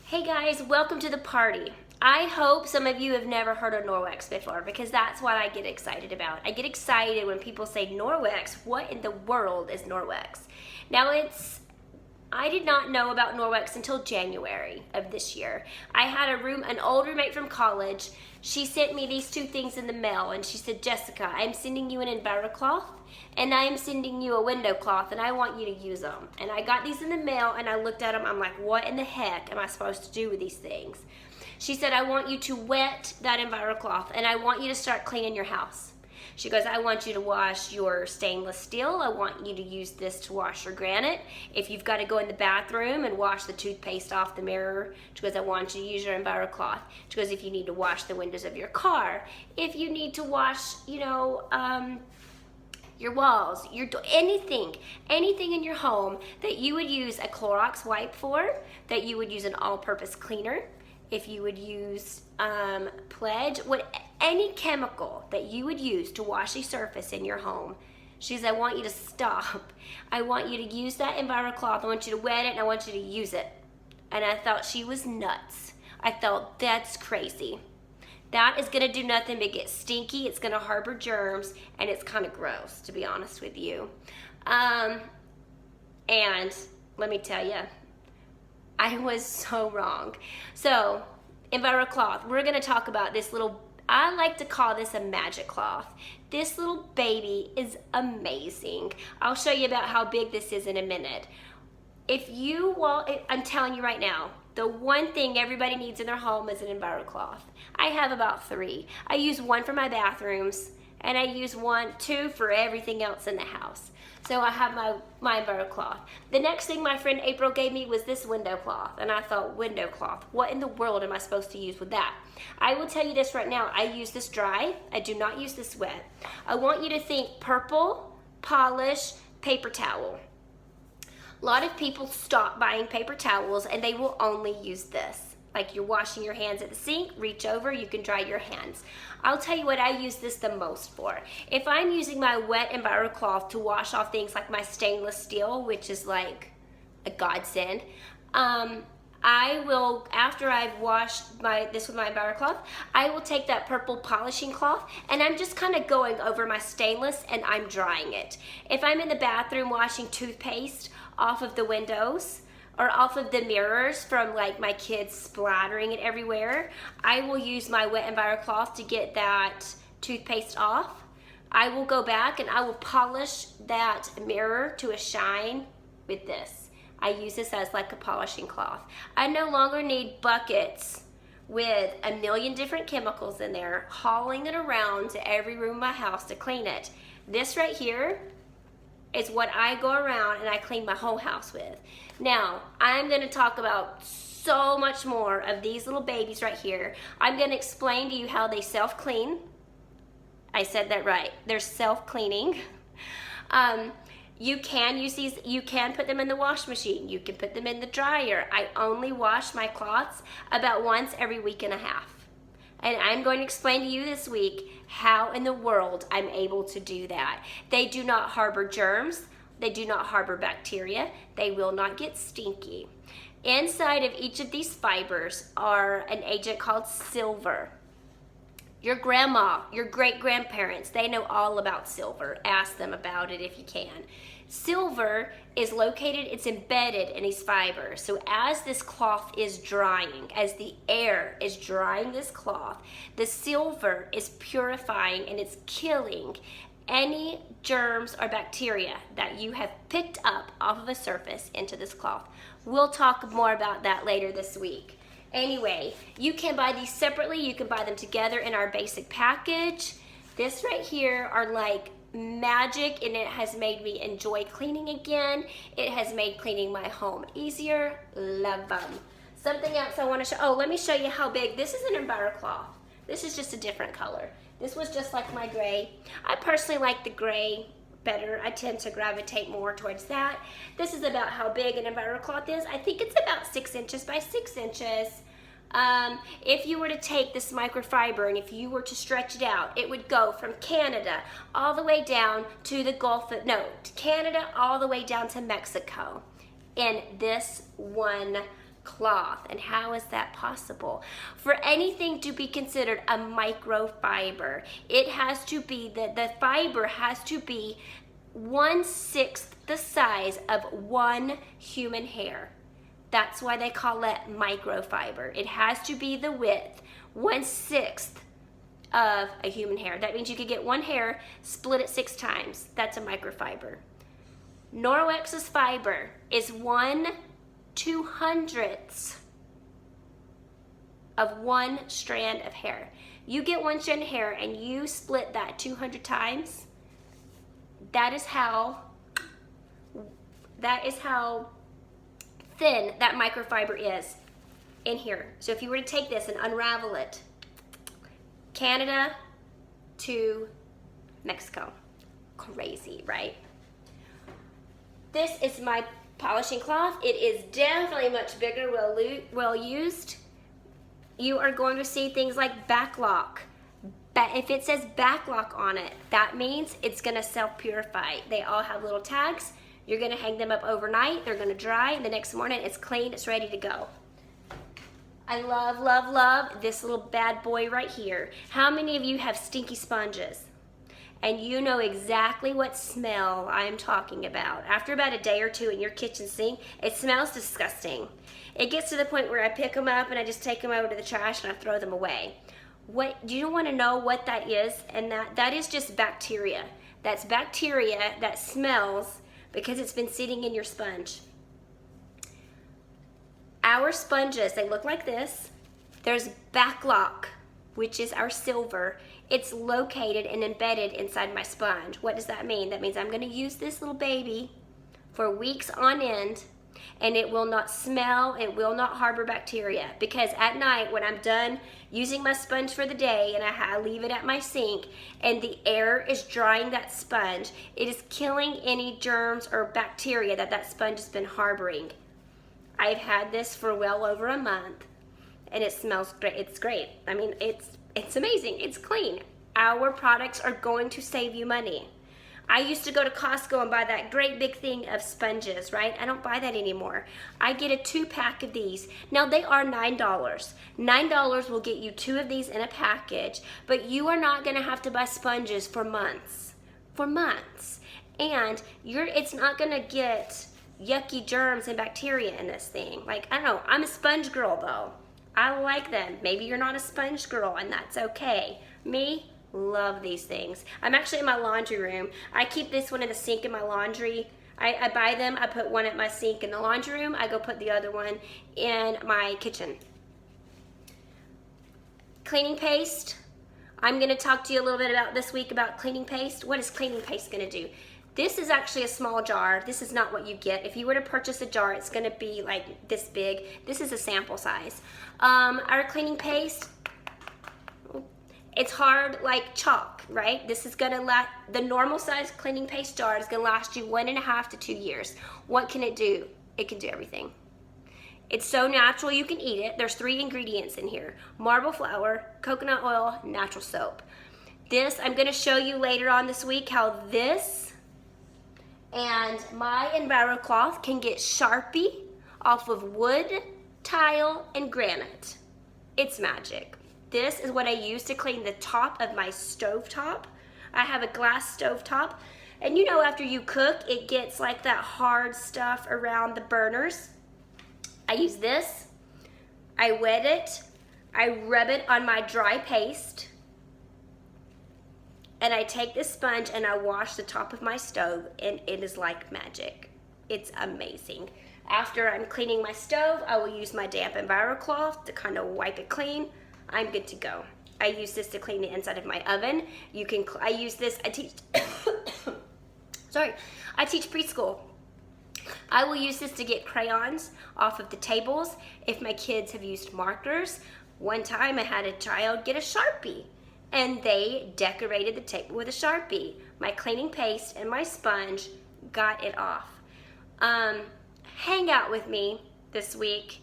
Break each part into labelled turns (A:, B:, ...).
A: Hey guys, welcome to the party. I hope some of you have never heard of Norwex before because that's what I get excited about. I get excited when people say Norwex. What in the world is Norwex? Now I did not know about Norwex until January of this year. I had an old roommate from college. She sent me these two things in the mail and she said, Jessica, I'm sending you an EnviroCloth and I'm sending you a window cloth and I want you to use them. And I got these in the mail and I looked at them. I'm like, what in the heck am I supposed to do with these things? She said, I want you to wet that EnviroCloth and I want you to start cleaning your house. She goes, I want you to wash your stainless steel. I want you to use this to wash your granite. If you've got to go in the bathroom and wash the toothpaste off the mirror, she goes, I want you to use your EnviroCloth. She goes, if you need to wash the windows of your car, if you need to wash, your walls, anything in your home that you would use a Clorox wipe for, that you would use an all-purpose cleaner, if you would use Pledge, any chemical that you would use to wash a surface in your home. She says, I want you to stop. I want you to use that EnviroCloth. I want you to wet it and I want you to use it. And I thought she was nuts. I thought, that's crazy. That is gonna do nothing but get stinky. It's gonna harbor germs and it's kind of gross, to be honest with you. And let me tell you, I was so wrong. So, EnviroCloth, we're gonna talk about this little, I like to call this a magic cloth. This little baby is amazing. I'll show you about how big this is in a minute. I'm telling you right now, the one thing everybody needs in their home is an EnviroCloth. I have about 3. I use one for my bathrooms, and I use two for everything else in the house. So I have my EnviroCloth. The next thing my friend April gave me was this window cloth, and I thought, window cloth, what in the world am I supposed to use with that? I will tell you this right now, I use this dry, I do not use this wet. I want you to think purple, polish, paper towel. A lot of people stop buying paper towels and they will only use this. Like you're washing your hands at the sink, reach over, you can dry your hands. I'll tell you what I use this the most for. If I'm using my wet EnviroCloth to wash off things like my stainless steel, which is like a godsend, I will, after I've washed this with my EnviroCloth, I will take that purple polishing cloth and I'm just kind of going over my stainless and I'm drying it. If I'm in the bathroom washing toothpaste off of the windows or off of the mirrors from like my kids splattering it everywhere, I will use my wet EnviroCloth to get that toothpaste off. I will go back and I will polish that mirror to a shine with this. I use this as like a polishing cloth. I no longer need buckets with a million different chemicals in there, hauling it around to every room of my house to clean it. This right here is what I go around and I clean my whole house with. Now, I'm gonna talk about so much more of these little babies right here. I'm gonna explain to you how they self-clean. I said that right, they're self-cleaning. You can use these, you can put them in the wash machine, you can put them in the dryer. I only wash my cloths about once every week and a half. And I'm going to explain to you this week how in the world I'm able to do that. They do not harbor germs, they do not harbor bacteria, they will not get stinky. Inside of each of these fibers are an agent called silver. Your grandma, your great-grandparents, they know all about silver. Ask them about it if you can. Silver is located, it's embedded in these fibers. So as this cloth is drying, as the air is drying this cloth, the silver is purifying and it's killing any germs or bacteria that you have picked up off of a surface into this cloth. We'll talk more about that later this week. Anyway, you can buy these separately, you can buy them together in our basic package. This right here are like magic and it has made me enjoy cleaning again. It has made cleaning my home easier. Love them. Something else I want to show, let me show you how big. This is an EnviroCloth. This is just a different color. This was just like my gray. I personally like the gray better. I tend to gravitate more towards that. This is about how big an EnviroCloth is. I think it's about 6 inches by 6 inches. If you were to take this microfiber and if you were to stretch it out, it would go from Canada all the way down to the to Canada all the way down to Mexico in this one cloth. And how is that possible? For anything to be considered a microfiber, it has to be, the fiber has to be 1/6 the size of one human hair. That's why they call it microfiber. It has to be the width 1/6 of a human hair. That means you could get one hair, split it 6 times. That's a microfiber. Norwex's fiber is 1/200th of one strand of hair. You get one strand of hair and you split that 200 times. That is how thin that microfiber is in here. So if you were to take this and unravel it, Canada to Mexico. Crazy, right? This is my polishing cloth. It is definitely much bigger, well used. You are going to see things like backlock. If it says backlock on it, that means it's gonna self-purify. They all have little tags. You're gonna hang them up overnight. They're gonna dry, and the next morning it's clean, it's ready to go. I love, love, love this little bad boy right here. How many of you have stinky sponges? And you know exactly what smell I'm talking about. After about a day or two in your kitchen sink, it smells disgusting. It gets to the point where I pick them up and I just take them over to the trash and I throw them away. What you don't want to know what that is, and that is just bacteria. That's bacteria that smells because it's been sitting in your sponge. Our sponges, they look like this. There's backlock, which is our silver. It's located and embedded inside my sponge. What does that mean? That means I'm gonna use this little baby for weeks on end, and it will not smell, it will not harbor bacteria, because at night when I'm done using my sponge for the day and I leave it at my sink and the air is drying that sponge, it is killing any germs or bacteria that sponge has been harboring. I've had this for well over a month and it smells great. It's great. I mean, it's amazing. It's clean. Our products are going to save you money. I used to go to Costco and buy that great big thing of sponges, right? I don't buy that anymore. I get a 2-pack of these. Now they are $9. $9 will get you 2 of these in a package, but you are not gonna have to buy sponges for months. For months. And it's not gonna get yucky germs and bacteria in this thing. Like, I don't know, I'm a sponge girl though. I like them. Maybe you're not a sponge girl and that's okay. Me, love these things. I'm actually in my laundry room. I keep this one in the sink in my laundry. I buy them, I put one at my sink in the laundry room, I go put the other one in my kitchen. Cleaning paste. I'm gonna talk to you a little bit about this week about cleaning paste. What is cleaning paste gonna do? This is actually a small jar. This is not what you get. If you were to purchase a jar, it's gonna be like this big. This is a sample size. Our cleaning paste, it's hard like chalk, right? This is gonna last, the normal size cleaning paste jar is gonna last you 1.5 to 2 years. What can it do? It can do everything. It's so natural you can eat it. There's 3 ingredients in here: marble flour, coconut oil, natural soap. This, I'm gonna show you later on this week how this and my Enviro cloth can get Sharpie off of wood, tile, and granite. It's magic. This is what I use to clean the top of my stovetop. I have a glass stovetop, and you know after you cook, it gets like that hard stuff around the burners. I use this, I wet it, I rub it on my dry paste, and I take this sponge and I wash the top of my stove, and it is like magic. It's amazing. After I'm cleaning my stove, I will use my damp Enviro cloth to kind of wipe it clean. I'm good to go. I use this to clean the inside of my oven. I use this, I teach, I teach preschool. I will use this to get crayons off of the tables if my kids have used markers. One time I had a child get a Sharpie and they decorated the table with a Sharpie. My cleaning paste and my sponge got it off. Hang out with me this week.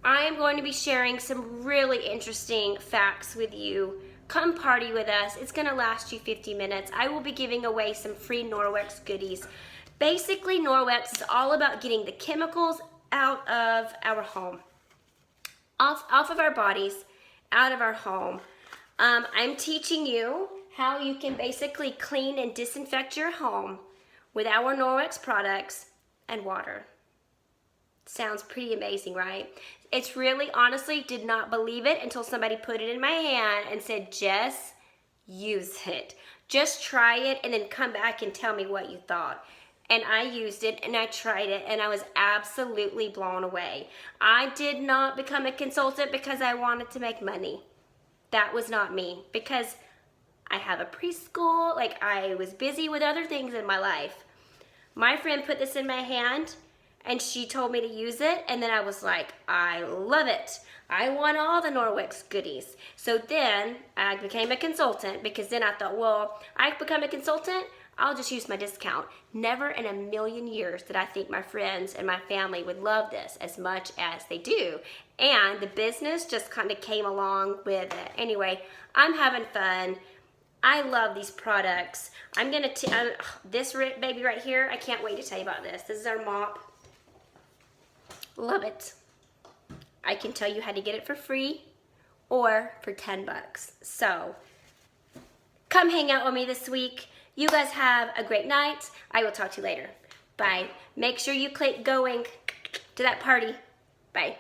A: I am going to be sharing some really interesting facts with you. Come party with us. It's going to last you 50 minutes. I will be giving away some free Norwex goodies. Basically, Norwex is all about getting the chemicals out of our home, off of our bodies, out of our home. I'm teaching you how you can basically clean and disinfect your home with our Norwex products and water. Sounds pretty amazing, right? It's really, honestly, did not believe it until somebody put it in my hand and said, Jess, use it. Just try it and then come back and tell me what you thought. And I used it and I tried it and I was absolutely blown away. I did not become a consultant because I wanted to make money. That was not me, because I have a preschool, like I was busy with other things in my life. My friend put this in my hand and she told me to use it, and then I was like, I love it. I want all the Norwex goodies. So then I became a consultant, because then I thought, well, I become a consultant, I'll just use my discount. Never in a million years did I think my friends and my family would love this as much as they do. And the business just kind of came along with it. Anyway, I'm having fun. I love these products. I'm gonna, this baby right here, I can't wait to tell you about this. This is our mop. Love it. I can tell you how to get it for free or for 10 bucks. So come hang out with me this week. You guys have a great night. I will talk to you later. Bye. Make sure you click going to that party. Bye.